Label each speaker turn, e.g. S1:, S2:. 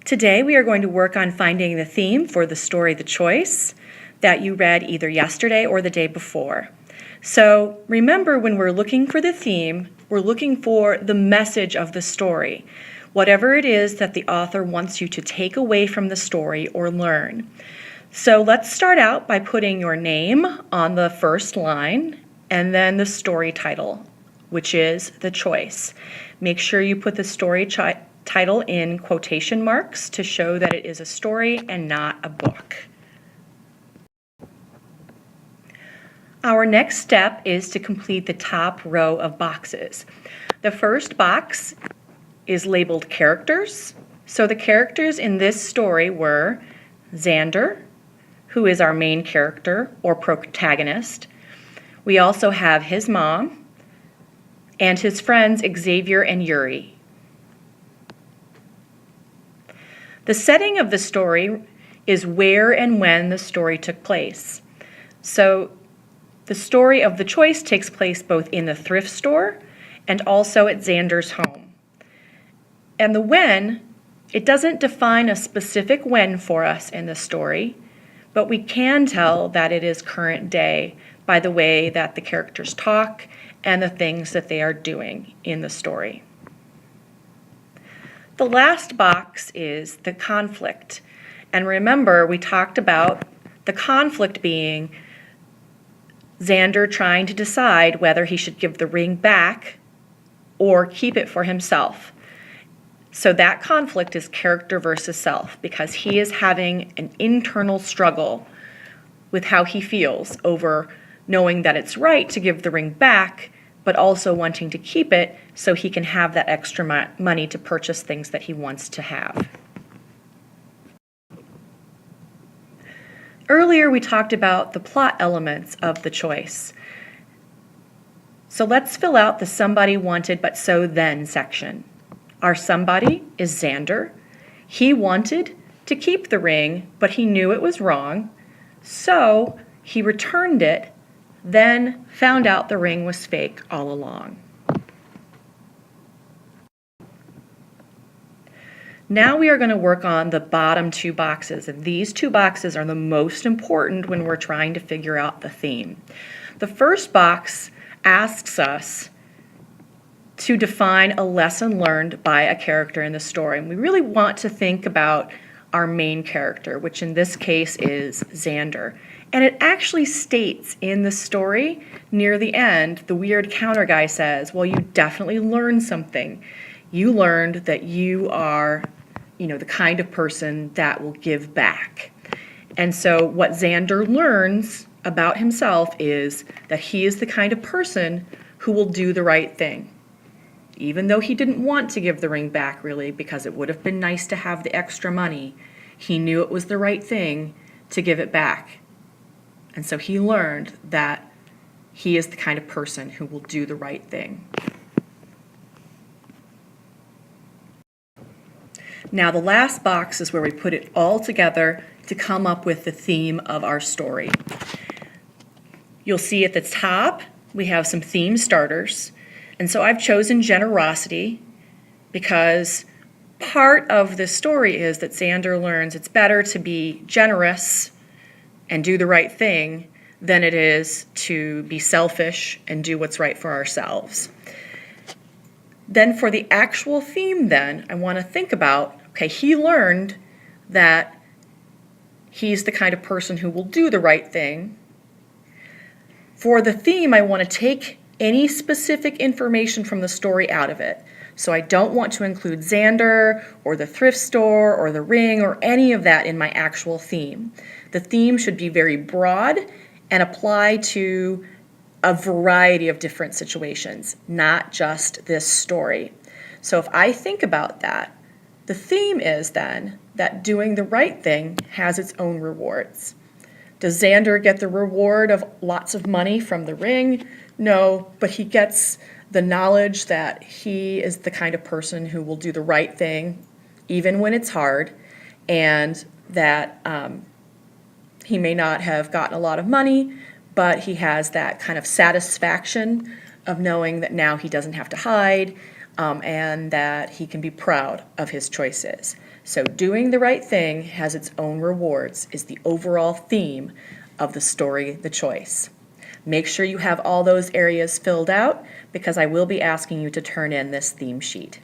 S1: Today we are going to work on finding the theme for the story The Choice that you read either yesterday or the day before. So remember, when we're looking for the theme, we're looking for the message of the story, whatever it is that the author wants you to take away from the story or learn. So let's start out by putting your name on the first line and then the story title, which is The Choice. Make sure you put the story title in quotation marks to show that it is a story and not a book. Our next step is to complete the top row of boxes. The first box is labeled characters. So the characters in this story were Xander, who is our main character or protagonist. We also have his mom and his friends Xavier and Yuri. The setting of the story is where and when the story took place. So the story of The Choice takes place both in the thrift store and also at Xander's home. And the when, it doesn't define a specific when for us in the story, but we can tell that it is current day by the way that the characters talk and the things that they are doing in the story. The last box is the conflict. And remember, we talked about the conflict being Xander trying to decide whether he should give the ring back or keep it for himself. So that conflict is character versus self, because he is having an internal struggle with how he feels over knowing that it's right to give the ring back, but also wanting to keep it so he can have that extra money to purchase things that he wants to have. Earlier we talked about the plot elements of The Choice. So let's fill out the somebody wanted but so then section. Our somebody is Xander. He wanted to keep the ring, but he knew it was wrong, so he returned it, then found out the ring was fake all along. Now we are going to work on the bottom two boxes, and these two boxes are the most important when we're trying to figure out the theme. The first box asks us to define a lesson learned by a character in the story, and we really want to think about our main character, which in this case is Xander. And it actually states in the story near the end, the weird counter guy says, well, you definitely learned something. You learned that you are, the kind of person that will give back. And so what Xander learns about himself is that he is the kind of person who will do the right thing. Even though he didn't want to give the ring back, really, because it would have been nice to have the extra money, he knew it was the right thing to give it back. And so he learned that he is the kind of person who will do the right thing. Now the last box is where we put it all together to come up with the theme of our story. You'll see at the top we have some theme starters. And so I've chosen generosity because part of the story is that Xander learns it's better to be generous and do the right thing than it is to be selfish and do what's right for ourselves. Then for the actual theme then, I want to think about, okay, he learned that he's the kind of person who will do the right thing. For the theme, I want to take any specific information from the story out of it. So I don't want to include Xander or the thrift store or the ring or any of that in my actual theme. The theme should be very broad and apply to a variety of different situations, not just this story. So if I think about that, the theme is then that doing the right thing has its own rewards. Does Xander get the reward of lots of money from the ring? No, but he gets the knowledge that he is the kind of person who will do the right thing even when it's hard, and that he may not have gotten a lot of money, but he has that kind of satisfaction of knowing that now he doesn't have to hide, and that he can be proud of his choices. So doing the right thing has its own rewards is the overall theme of the story, The Choice. Make sure you have all those areas filled out because I will be asking you to turn in this theme sheet.